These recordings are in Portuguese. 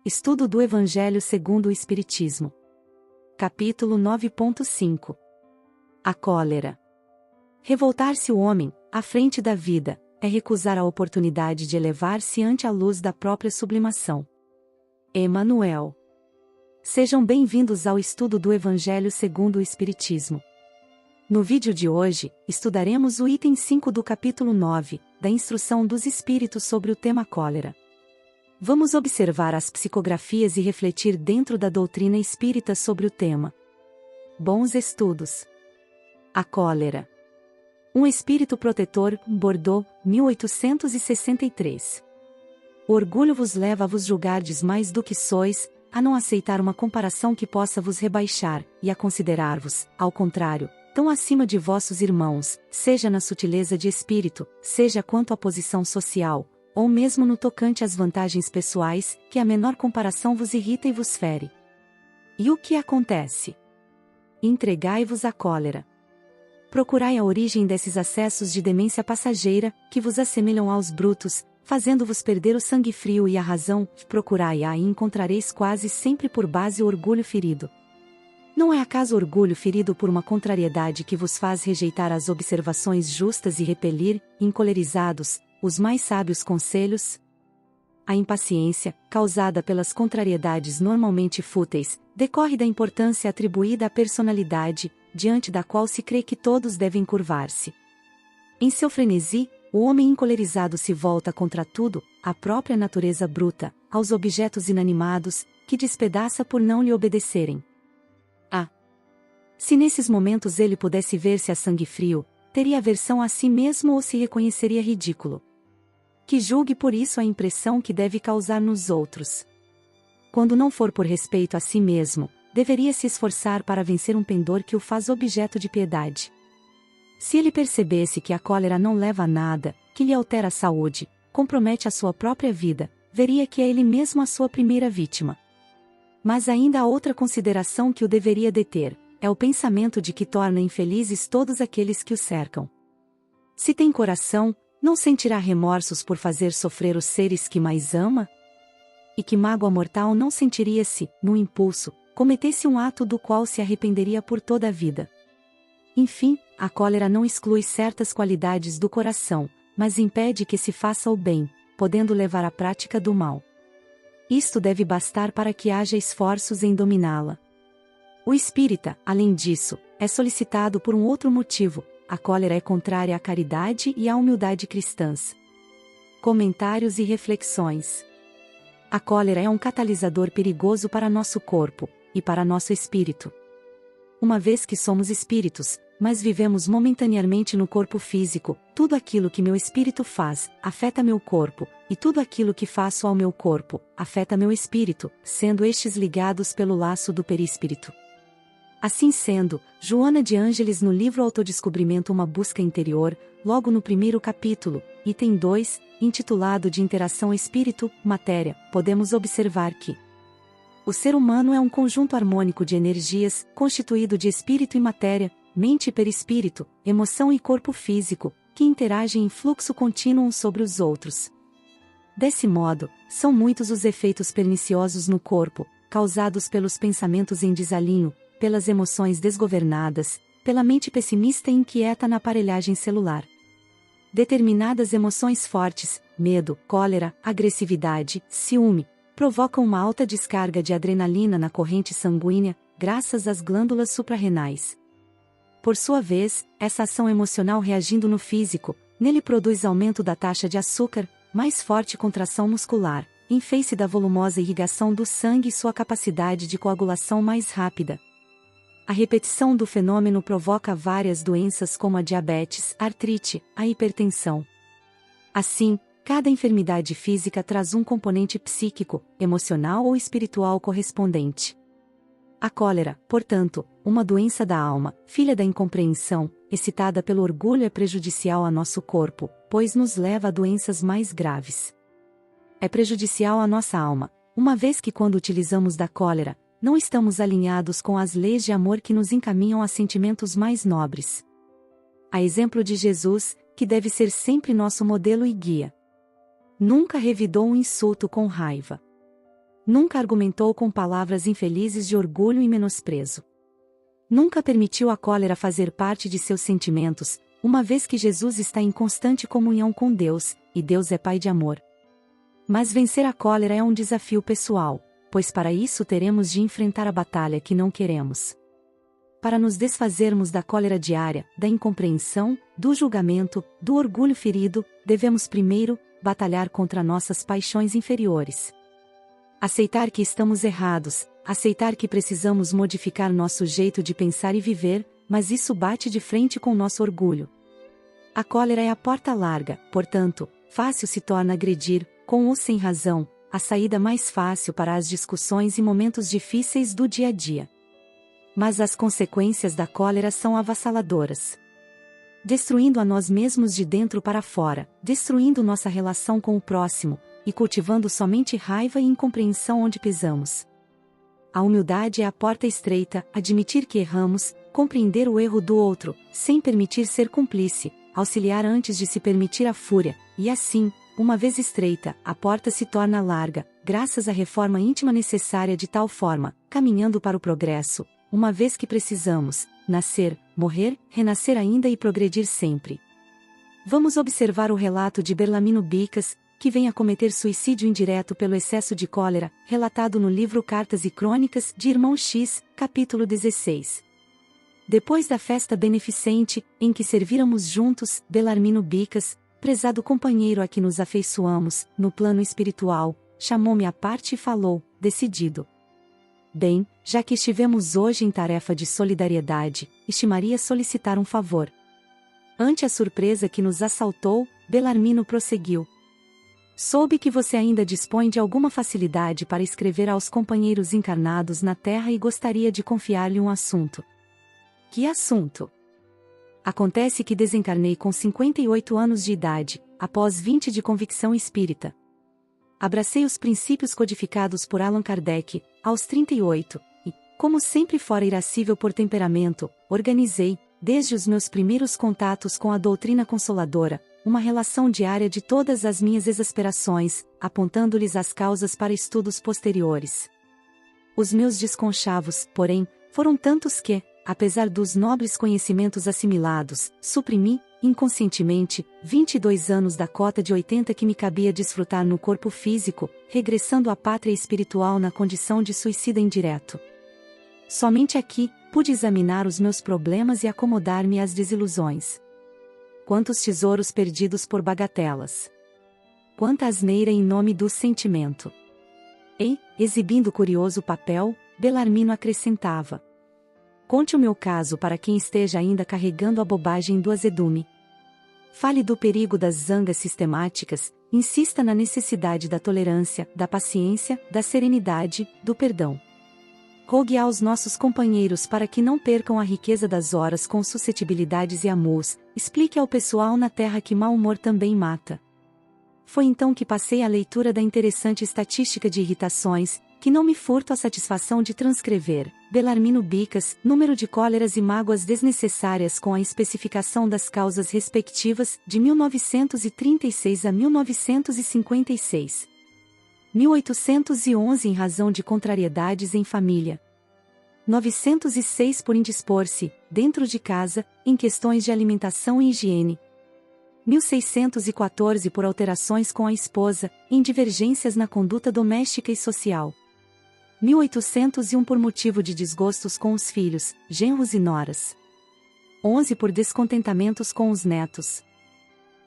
Estudo do Evangelho segundo o Espiritismo. Capítulo 9.5. A cólera. Revoltar-se o homem, à frente da vida, é recusar a oportunidade de elevar-se ante a luz da própria sublimação. Emmanuel. Sejam bem-vindos ao estudo do Evangelho segundo o Espiritismo. No vídeo de hoje, estudaremos o item 5 do capítulo 9, da Instrução dos Espíritos sobre o tema cólera. Vamos observar as psicografias e refletir dentro da doutrina espírita sobre o tema. Bons estudos. A cólera. Um espírito protetor, Bordeaux, 1863. O orgulho vos leva a vos julgardes mais do que sois, a não aceitar uma comparação que possa vos rebaixar, e a considerar-vos, ao contrário, tão acima de vossos irmãos, seja na sutileza de espírito, seja quanto à posição social, ou mesmo no tocante às vantagens pessoais, que a menor comparação vos irrita e vos fere. E o que acontece? Entregai-vos à cólera. Procurai a origem desses acessos de demência passageira, que vos assemelham aos brutos, fazendo-vos perder o sangue frio e a razão, procurai-a e encontrareis quase sempre por base o orgulho ferido. Não é acaso orgulho ferido por uma contrariedade que vos faz rejeitar as observações justas e repelir, encolerizados, os mais sábios conselhos? A impaciência, causada pelas contrariedades normalmente fúteis, decorre da importância atribuída à personalidade, diante da qual se crê que todos devem curvar-se. Em seu frenesi, o homem encolerizado se volta contra tudo, à própria natureza bruta, aos objetos inanimados, que despedaça por não lhe obedecerem. Se nesses momentos ele pudesse ver-se a sangue frio, teria aversão a si mesmo ou se reconheceria ridículo. Que julgue por isso a impressão que deve causar nos outros. Quando não for por respeito a si mesmo, deveria se esforçar para vencer um pendor que o faz objeto de piedade. Se ele percebesse que a cólera não leva a nada, que lhe altera a saúde, compromete a sua própria vida, veria que é ele mesmo a sua primeira vítima. Mas ainda há outra consideração que o deveria deter. É o pensamento de que torna infelizes todos aqueles que o cercam. Se tem coração, não sentirá remorsos por fazer sofrer os seres que mais ama? E que mágoa mortal não sentiria se, no impulso, cometesse um ato do qual se arrependeria por toda a vida? Enfim, a cólera não exclui certas qualidades do coração, mas impede que se faça o bem, podendo levar à prática do mal. Isto deve bastar para que haja esforços em dominá-la. O espírita, além disso, é solicitado por um outro motivo: a cólera é contrária à caridade e à humildade cristãs. Comentários e reflexões. A cólera é um catalisador perigoso para nosso corpo, e para nosso espírito. Uma vez que somos espíritos, mas vivemos momentaneamente no corpo físico, tudo aquilo que meu espírito faz, afeta meu corpo, e tudo aquilo que faço ao meu corpo, afeta meu espírito, sendo estes ligados pelo laço do perispírito. Assim sendo, Joana de Ângeles no livro Autodescobrimento Uma Busca Interior, logo no primeiro capítulo, item 2, intitulado de Interação Espírito-Matéria, podemos observar que o ser humano é um conjunto harmônico de energias, constituído de espírito e matéria, mente e perispírito, emoção e corpo físico, que interagem em fluxo contínuo uns sobre os outros. Desse modo, são muitos os efeitos perniciosos no corpo, causados pelos pensamentos em desalinho, pelas emoções desgovernadas, pela mente pessimista e inquieta na aparelhagem celular. Determinadas emoções fortes, medo, cólera, agressividade, ciúme, provocam uma alta descarga de adrenalina na corrente sanguínea, graças às glândulas suprarrenais. Por sua vez, essa ação emocional reagindo no físico, nele produz aumento da taxa de açúcar, mais forte contração muscular, em face da volumosa irrigação do sangue e sua capacidade de coagulação mais rápida. A repetição do fenômeno provoca várias doenças como a diabetes, a artrite, a hipertensão. Assim, cada enfermidade física traz um componente psíquico, emocional ou espiritual correspondente. A cólera, portanto, uma doença da alma, filha da incompreensão, excitada pelo orgulho é prejudicial a nosso corpo, pois nos leva a doenças mais graves. É prejudicial à nossa alma, uma vez que quando utilizamos da cólera, não estamos alinhados com as leis de amor que nos encaminham a sentimentos mais nobres. A exemplo de Jesus, que deve ser sempre nosso modelo e guia. Nunca revidou um insulto com raiva. Nunca argumentou com palavras infelizes de orgulho e menosprezo. Nunca permitiu a cólera fazer parte de seus sentimentos, uma vez que Jesus está em constante comunhão com Deus, e Deus é Pai de amor. Mas vencer a cólera é um desafio pessoal, pois para isso teremos de enfrentar a batalha que não queremos. Para nos desfazermos da cólera diária, da incompreensão, do julgamento, do orgulho ferido, devemos primeiro batalhar contra nossas paixões inferiores. Aceitar que estamos errados, aceitar que precisamos modificar nosso jeito de pensar e viver, mas isso bate de frente com nosso orgulho. A cólera é a porta larga, portanto, fácil se torna agredir, com ou sem razão, a saída mais fácil para as discussões e momentos difíceis do dia a dia. Mas as consequências da cólera são avassaladoras. Destruindo a nós mesmos de dentro para fora, destruindo nossa relação com o próximo, e cultivando somente raiva e incompreensão onde pisamos. A humildade é a porta estreita, admitir que erramos, compreender o erro do outro, sem permitir ser cúmplice, auxiliar antes de se permitir a fúria, e assim, uma vez estreita, a porta se torna larga, graças à reforma íntima necessária de tal forma, caminhando para o progresso, uma vez que precisamos nascer, morrer, renascer ainda e progredir sempre. Vamos observar o relato de Belarmino Bicas, que vem a cometer suicídio indireto pelo excesso de cólera, relatado no livro Cartas e Crônicas de Irmão X, capítulo 16. Depois da festa beneficente, em que servíramos juntos, Belarmino Bicas, prezado companheiro a que nos afeiçoamos, no plano espiritual, chamou-me à parte e falou, decidido. Bem, já que estivemos hoje em tarefa de solidariedade, estimaria solicitar um favor. Ante a surpresa que nos assaltou, Belarmino prosseguiu. Soube que você ainda dispõe de alguma facilidade para escrever aos companheiros encarnados na Terra e gostaria de confiar-lhe um assunto. Que assunto? Acontece que desencarnei com 58 anos de idade, após 20 de convicção espírita. Abracei os princípios codificados por Allan Kardec, aos 38, e, como sempre fora irascível por temperamento, organizei, desde os meus primeiros contatos com a doutrina consoladora, uma relação diária de todas as minhas exasperações, apontando-lhes as causas para estudos posteriores. Os meus desconchavos, porém, foram tantos que, apesar dos nobres conhecimentos assimilados, suprimi, inconscientemente, 22 anos da cota de 80 que me cabia desfrutar no corpo físico, regressando à pátria espiritual na condição de suicida indireto. Somente aqui, pude examinar os meus problemas e acomodar-me às desilusões. Quantos tesouros perdidos por bagatelas! Quanta asneira em nome do sentimento! E, exibindo curioso papel, Belarmino acrescentava. Conte o meu caso para quem esteja ainda carregando a bobagem do azedume. Fale do perigo das zangas sistemáticas, insista na necessidade da tolerância, da paciência, da serenidade, do perdão. Rogue aos nossos companheiros para que não percam a riqueza das horas com suscetibilidades e amus, explique ao pessoal na Terra que mau humor também mata. Foi então que passei à leitura da interessante estatística de irritações, que não me furto a satisfação de transcrever, Belarmino Bicas, número de cóleras e mágoas desnecessárias com a especificação das causas respectivas, de 1936 a 1956. 1811 em razão de contrariedades em família. 906 por indispor-se, dentro de casa, em questões de alimentação e higiene. 1614 por alterações com a esposa, em divergências na conduta doméstica e social. 1801 por motivo de desgostos com os filhos, genros e noras. 11 por descontentamentos com os netos.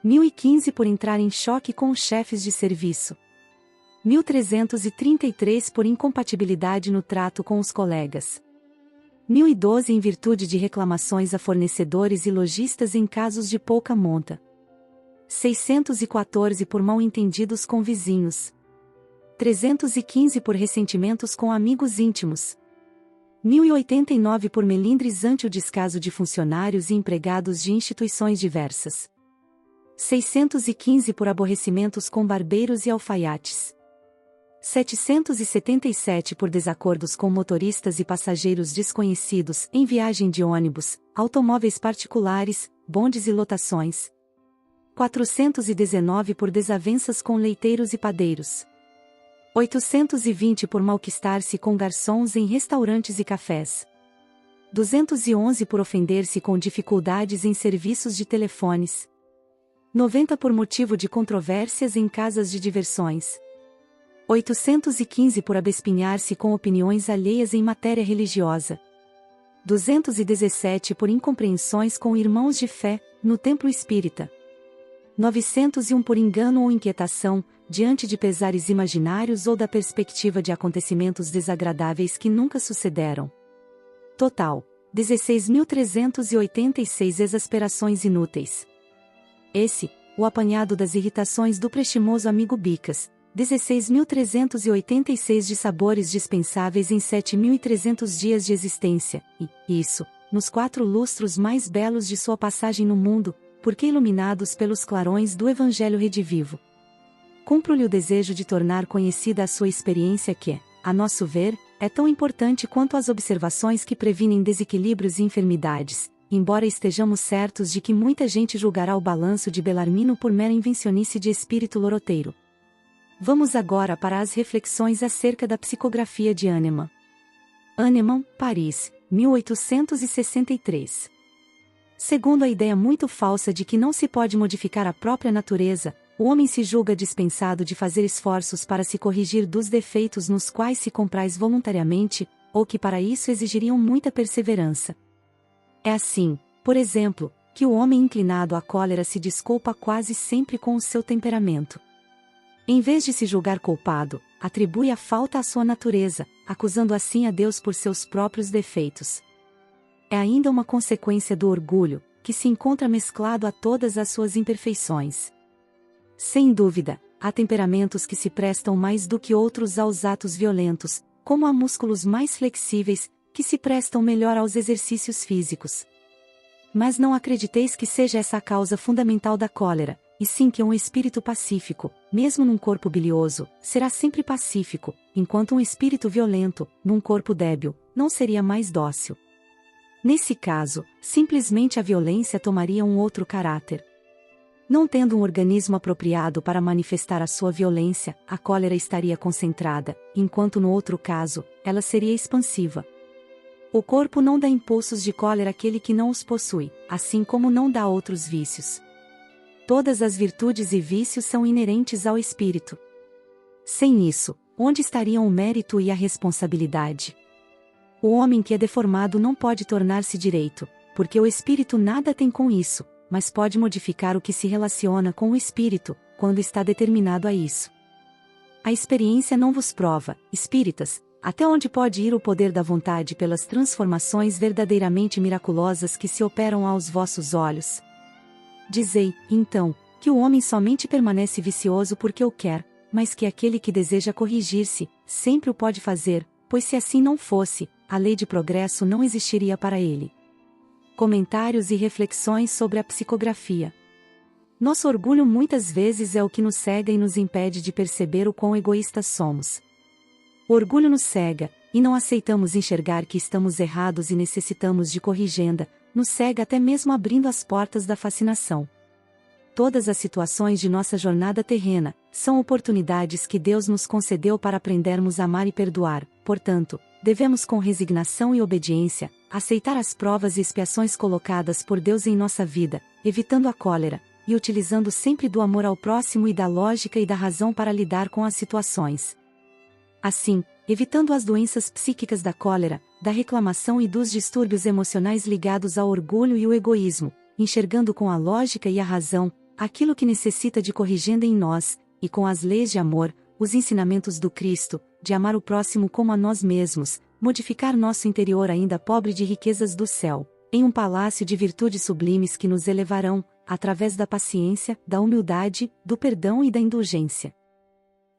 1015 por entrar em choque com os chefes de serviço. 1333 por incompatibilidade no trato com os colegas. 1012 em virtude de reclamações a fornecedores e lojistas em casos de pouca monta. 614 por mal-entendidos com vizinhos. 315 por ressentimentos com amigos íntimos. 1089 por melindres ante o descaso de funcionários e empregados de instituições diversas. 615 por aborrecimentos com barbeiros e alfaiates. 777 por desacordos com motoristas e passageiros desconhecidos em viagem de ônibus, automóveis particulares, bondes e lotações. 419 por desavenças com leiteiros e padeiros. 820 por malquistar-se com garçons em restaurantes e cafés. 211 por ofender-se com dificuldades em serviços de telefones. 90 por motivo de controvérsias em casas de diversões. 815 por abespinhar-se com opiniões alheias em matéria religiosa. 217 por incompreensões com irmãos de fé, no templo espírita. 901 por engano ou inquietação, diante de pesares imaginários ou da perspectiva de acontecimentos desagradáveis que nunca sucederam. Total: 16.386 exasperações inúteis. Esse, o apanhado das irritações do prestimoso amigo Bicas, 16.386 dissabores dispensáveis em 7.300 dias de existência, e, isso, nos 4 lustros mais belos de sua passagem no mundo, porque iluminados pelos clarões do Evangelho redivivo. Cumpro-lhe o desejo de tornar conhecida a sua experiência que, a nosso ver, é tão importante quanto as observações que previnem desequilíbrios e enfermidades, embora estejamos certos de que muita gente julgará o balanço de Bellarmino por mera invencionice de espírito loroteiro. Vamos agora para as reflexões acerca da psicografia de Hahnemann. Hahnemann, Paris, 1863. Segundo a ideia muito falsa de que não se pode modificar a própria natureza, o homem se julga dispensado de fazer esforços para se corrigir dos defeitos nos quais se compraz voluntariamente, ou que para isso exigiriam muita perseverança. É assim, por exemplo, que o homem inclinado à cólera se desculpa quase sempre com o seu temperamento. Em vez de se julgar culpado, atribui a falta à sua natureza, acusando assim a Deus por seus próprios defeitos. É ainda uma consequência do orgulho, que se encontra mesclado a todas as suas imperfeições. Sem dúvida, há temperamentos que se prestam mais do que outros aos atos violentos, como há músculos mais flexíveis, que se prestam melhor aos exercícios físicos. Mas não acrediteis que seja essa a causa fundamental da cólera, e sim que um espírito pacífico, mesmo num corpo bilioso, será sempre pacífico, enquanto um espírito violento, num corpo débil, não seria mais dócil. Nesse caso, simplesmente a violência tomaria um outro caráter. Não tendo um organismo apropriado para manifestar a sua violência, a cólera estaria concentrada, enquanto no outro caso, ela seria expansiva. O corpo não dá impulsos de cólera àquele que não os possui, assim como não dá outros vícios. Todas as virtudes e vícios são inerentes ao espírito. Sem isso, onde estariam o mérito e a responsabilidade? O homem que é deformado não pode tornar-se direito, porque o espírito nada tem com isso, mas pode modificar o que se relaciona com o espírito, quando está determinado a isso. A experiência não vos prova, espíritas, até onde pode ir o poder da vontade pelas transformações verdadeiramente miraculosas que se operam aos vossos olhos. Dizei, então, que o homem somente permanece vicioso porque o quer, mas que aquele que deseja corrigir-se, sempre o pode fazer, pois se assim não fosse, a lei de progresso não existiria para ele. Comentários e reflexões sobre a psicografia. Nosso orgulho muitas vezes é o que nos cega e nos impede de perceber o quão egoístas somos. O orgulho nos cega, e não aceitamos enxergar que estamos errados e necessitamos de corrigenda, nos cega até mesmo abrindo as portas da fascinação. Todas as situações de nossa jornada terrena são oportunidades que Deus nos concedeu para aprendermos a amar e perdoar, portanto, devemos com resignação e obediência, aceitar as provas e expiações colocadas por Deus em nossa vida, evitando a cólera, e utilizando sempre do amor ao próximo e da lógica e da razão para lidar com as situações. Assim, evitando as doenças psíquicas da cólera, da reclamação e dos distúrbios emocionais ligados ao orgulho e o egoísmo, enxergando com a lógica e a razão, aquilo que necessita de corrigenda em nós, e com as leis de amor, os ensinamentos do Cristo, de amar o próximo como a nós mesmos, modificar nosso interior ainda pobre de riquezas do céu, em um palácio de virtudes sublimes que nos elevarão, através da paciência, da humildade, do perdão e da indulgência.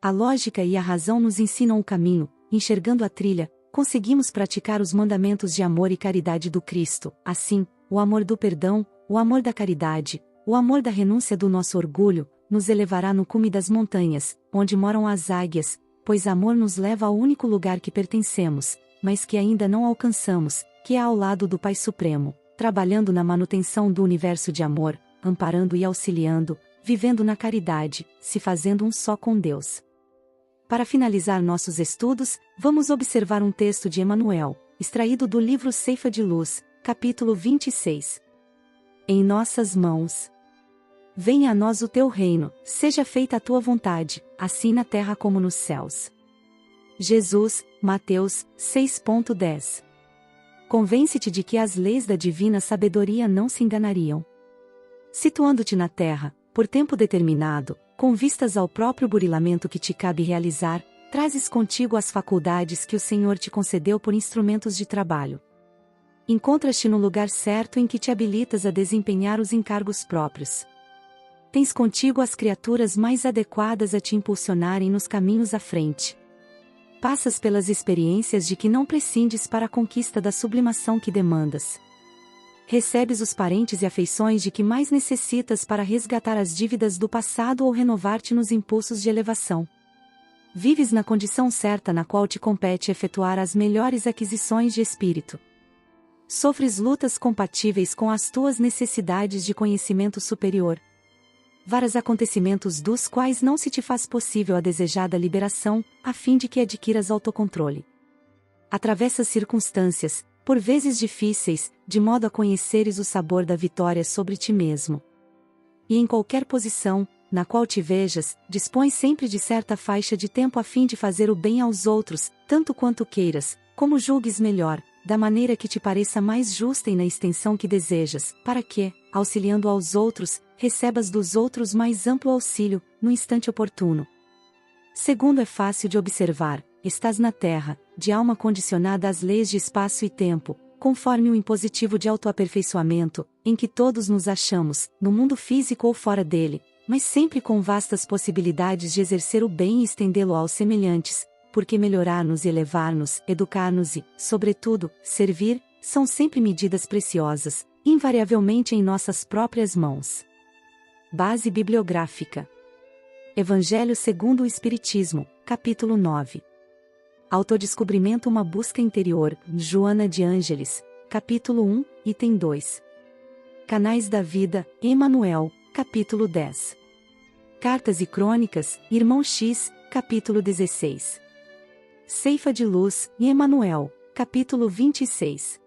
A lógica e a razão nos ensinam o caminho, enxergando a trilha, conseguimos praticar os mandamentos de amor e caridade do Cristo, assim, o amor do perdão, o amor da caridade, o amor da renúncia do nosso orgulho, nos elevará no cume das montanhas, onde moram as águias, pois amor nos leva ao único lugar que pertencemos, mas que ainda não alcançamos, que é ao lado do Pai Supremo, trabalhando na manutenção do universo de amor, amparando e auxiliando, vivendo na caridade, se fazendo um só com Deus. Para finalizar nossos estudos, vamos observar um texto de Emanuel, extraído do livro Ceifa de Luz, capítulo 26. Em nossas mãos. Venha a nós o teu reino, seja feita a tua vontade, assim na terra como nos céus. Jesus, Mateus 6.10. Convence-te de que as leis da divina sabedoria não se enganariam. Situando-te na terra, por tempo determinado, com vistas ao próprio burilamento que te cabe realizar, trazes contigo as faculdades que o Senhor te concedeu por instrumentos de trabalho. Encontras-te no lugar certo em que te habilitas a desempenhar os encargos próprios. Tens contigo as criaturas mais adequadas a te impulsionarem nos caminhos à frente. Passas pelas experiências de que não prescindes para a conquista da sublimação que demandas. Recebes os parentes e afeições de que mais necessitas para resgatar as dívidas do passado ou renovar-te nos impulsos de elevação. Vives na condição certa na qual te compete efetuar as melhores aquisições de espírito. Sofres lutas compatíveis com as tuas necessidades de conhecimento superior. Vários acontecimentos dos quais não se te faz possível a desejada liberação, a fim de que adquiras autocontrole. Atravessas circunstâncias, por vezes difíceis, de modo a conheceres o sabor da vitória sobre ti mesmo. E em qualquer posição, na qual te vejas, dispões sempre de certa faixa de tempo a fim de fazer o bem aos outros, tanto quanto queiras, como julgues melhor, da maneira que te pareça mais justa e na extensão que desejas, para que, auxiliando aos outros, recebas dos outros mais amplo auxílio, no instante oportuno. Segundo é fácil de observar, estás na terra, de alma condicionada às leis de espaço e tempo, conforme o impositivo de autoaperfeiçoamento, em que todos nos achamos, no mundo físico ou fora dele, mas sempre com vastas possibilidades de exercer o bem e estendê-lo aos semelhantes, porque melhorar-nos e elevar-nos, educar-nos e, sobretudo, servir, são sempre medidas preciosas, invariavelmente em nossas próprias mãos. Base bibliográfica. Evangelho segundo o Espiritismo, capítulo 9. Autodescobrimento, uma busca interior, Joana de Ângeles, capítulo 1, item 2. Canais da Vida, Emanuel, capítulo 10. Cartas e Crônicas, Irmão X, capítulo 16. Ceifa de Luz, Emanuel, capítulo 26.